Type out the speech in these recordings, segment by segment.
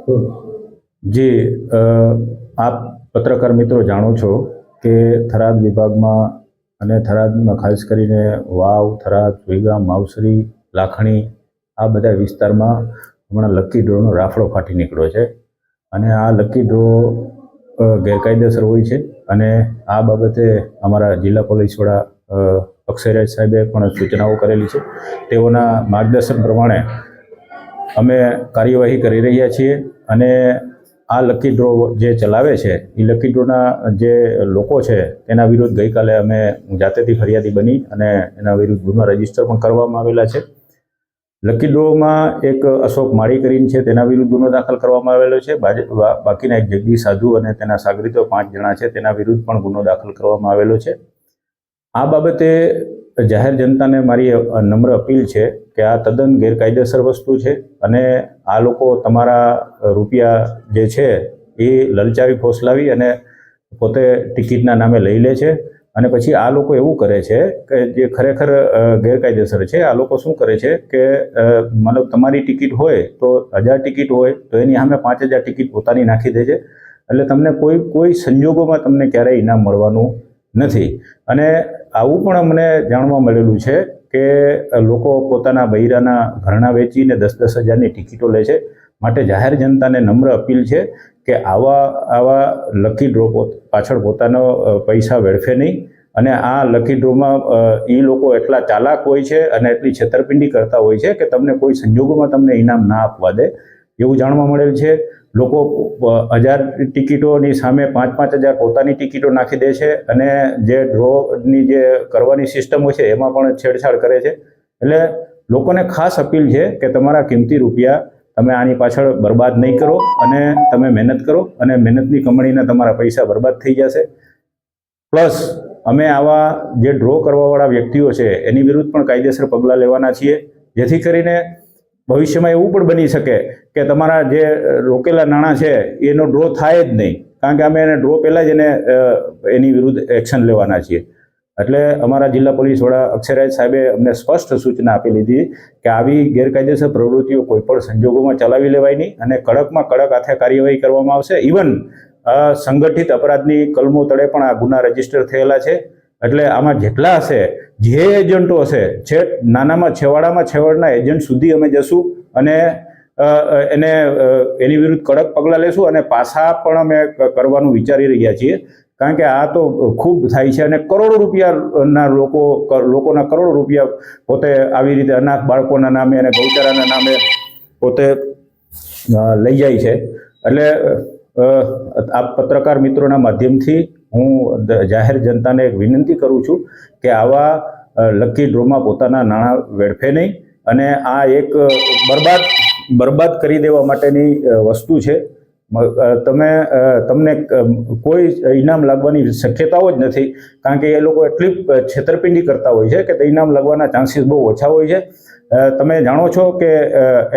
જી આપ પત્રકાર મિત્રો જાણો છો કે થરાદ વિભાગમાં અને થરાદમાં ખાસ કરીને વાવ, થરાદ, સુઈગામ, માવસરી, લાખણી આ બધા વિસ્તારમાં હમણાં લકી ડ્રોનો રાફડો ફાટી નીકળ્યો છે અને આ લકી ડ્રો ગેરકાયદેસર હોય છે અને આ બાબતે અમારા જિલ્લા પોલીસ વડા અક્ષયરાજ સાહેબે પણ સૂચનાઓ કરેલી છે। તેઓના માર્ગદર્શન પ્રમાણે અમે કાર્યવાહી કરી રહ્યા છીએ અને આ લકી ડ્રો જે ચલાવે છે એ લકી ડ્રોના જે લોકો છે તેના વિરુદ્ધ ગઈકાલે અમે જાતેથી ફરિયાદી બની અને એના વિરુદ્ધ ગુનો રજીસ્ટર પણ કરવામાં આવેલા છે। લકી ડ્રોમાં એક અશોક માળી કરીને છે તેના વિરુદ્ધ ગુનો દાખલ કરવામાં આવેલો છે। બાકીના એક જગદીશ સાધુ અને તેના સાગરીતો 5 જણા છે તેના વિરુદ્ધ પણ ગુનો દાખલ કરવામાં આવેલો છે। આ બાબતે જાહેર જનતાને મારી નમ્ર અપીલ છે કે આ તદ્દન ગેરકાયદેસર વસ્તુ છે અને આ લોકો તમારા રૂપિયા જે છે એ લલચાવી ફોસલાવી અને પોતે ટિકિટના નામે લઈ લે છે અને પછી આ લોકો એવું કરે છે કે જે ખરેખર ગેરકાયદેસર છે। આ લોકો શું કરે છે કે મતલબ તમારી ટિકિટ હોય તો 1000 ટિકિટ હોય તો એની સામે 5000 ટિકિટ પોતાની નાખી દે છે એટલે તમને કોઈ સંજોગોમાં તમને ક્યારેય ઇનામ મળવાનું નથી। અને આવું પણ અમને જાણવા મળેલું છે કે લોકો પોતાના બૈરાના ઘરણા વેચીને 10-10 હજારની ટિકિટો લે છે। માટે જાહેર જનતાને નમ્ર અપીલ છે કે આવા લકી ડ્રો પાછળ પોતાનો પૈસા વેડફે નહીં અને આ લકી ડ્રોમાં એ લોકો એટલા ચાલાક હોય છે અને એટલી છેતરપિંડી કરતા હોય છે કે તમને કોઈ સંજોગોમાં તમને ઇનામ ના આપવા દે એવું જાણવા મળેલ છે। લોકો 1000 ટિકિટોની સામે 5-5000 પોતાની ટિકિટો નાખી દે છે અને જે ડ્રોની જે કરવાની સિસ્ટમ હોય છે એમાં પણ છેડછાડ કરે છે। એટલે લોકોને ખાસ અપીલ છે કે તમારા કિંમતી રૂપિયા તમે આની પાછળ બરબાદ નહીં કરો અને તમે મહેનત કરો અને મહેનતની કમાણીના તમારા પૈસા બરબાદ થઈ જશે। પ્લસ અમે આવા જે ડ્રો કરવાવાળા વ્યક્તિઓ છે એની વિરુદ્ધ પણ કાયદેસર પગલાં લેવાના છીએ જેથી કરીને ભવિષ્યમાં એવું પણ બની શકે કે તમારા જે રોકેલા નાણાં છે એનો ડ્રો થાય જ નહીં કારણ કે અમે એને ડ્રો પહેલાં જ એની વિરુદ્ધ એક્શન લેવાના છીએ। એટલે અમારા જિલ્લા પોલીસ વડા અક્ષયરાજ સાહેબે અમને સ્પષ્ટ સૂચના આપી લીધી કે આવી ગેરકાયદેસર પ્રવૃત્તિઓ કોઈપણ સંજોગોમાં ચલાવી લેવાય નહીં અને કડકમાં કડક હાથે કાર્યવાહી કરવામાં આવશે। ઇવન સંગઠિત અપરાધની કલમો તળે પણ આ ગુના રજીસ્ટર થયેલા છે। એટલે આમાં જેટલા હશે જે એજન્ટો હશે નાનામાં છેવાડાના એજન્ટ સુધી અમે જશું અને એની વિરુદ્ધ કડક પગલાં લેશું અને પાછા પણ અમે કરવાનું વિચારી રહ્યા છીએ કારણ કે આ તો ખૂબ થાય છે અને કરોડો રૂપિયાના લોકોના કરોડો રૂપિયા પોતે આવી રીતે અનાથ બાળકોના નામે અને ગૌચારાના નામે પોતે લઈ જાય છે। એટલે આ પત્રકાર મિત્રોના માધ્યમથી હું જાહેર જનતાને એક વિનંતી કરું છું કે આવા લકી ડ્રોમાં પોતાના નાણાં વેડફે નહીં અને આ એક બરબાદ કરી દેવા માટેની વસ્તુ છે। તમને કોઈ ઇનામ લાગવાની શક્યતાઓ જ નથી કારણ કે એ લોકો એટલી છેતરપિંડી કરતા હોય છે કે ઇનામ લાગવાના ચાન્સીસ બહુ ઓછા હોય છે। તમે જાણો છો કે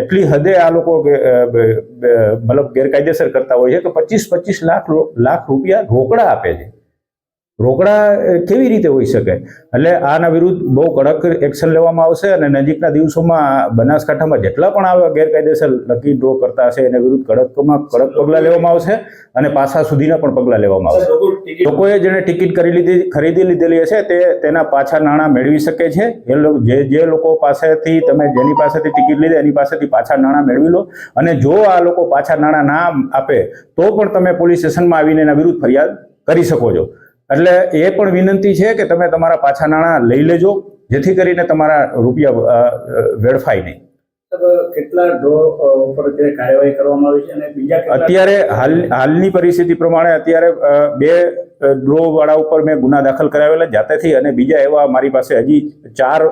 એટલી હદે આ લોકો મતલબ ગેરકાયદેસર કરતા હોય છે કે 25-25 લાખ રૂપિયા રોકડા આપે છે। રોકડા કેવી રીતે હોઈ શકે? એટલે આના વિરુદ્ધ બહુ કડક એક્શન લેવામાં આવશે અને નજીકના દિવસોમાં બનાસકાંઠામાં જેટલા પણ આવા ગેરકાયદેસર લકી ડ્રો કરતા હશે એને વિરુદ્ધ કડકમાં કડક પગલાં લેવામાં આવશે અને પાછા સુધીના પણ પગલાં લેવામાં આવશે। લોકોએ જેને ટિકિટ ખરીદી લીધેલી હશે તેના પાછા નાણાં મેળવી શકે છે। જે લોકો પાસેથી જેની પાસેથી ટિકિટ લીધી એની પાસેથી પાછા નાણાં મેળવી લો અને જો આ લોકો પાછા નાણાં ના આપે તો પણ તમે પોલીસ સ્ટેશનમાં આવીને એના વિરુદ્ધ ફરિયાદ કરી શકો છો। એટલે એ પણ વિનંતી છે કે તમે તમારા પાછા નાણાં લઈ લેજો જેથી કરીને તમારા રૂપિયા વેડફાય નહીં। કેટલા ડ્રો ઉપર કાર્યવાહી કરવામાં આવી છે અને બીજા અત્યારે હાલની પરિસ્થિતિ પ્રમાણે અત્યારે 2 ડ્રો વાળા ઉપર મેં ગુના દાખલ કરાવેલા જાતેથી અને બીજા એવા મારી પાસે હજી 4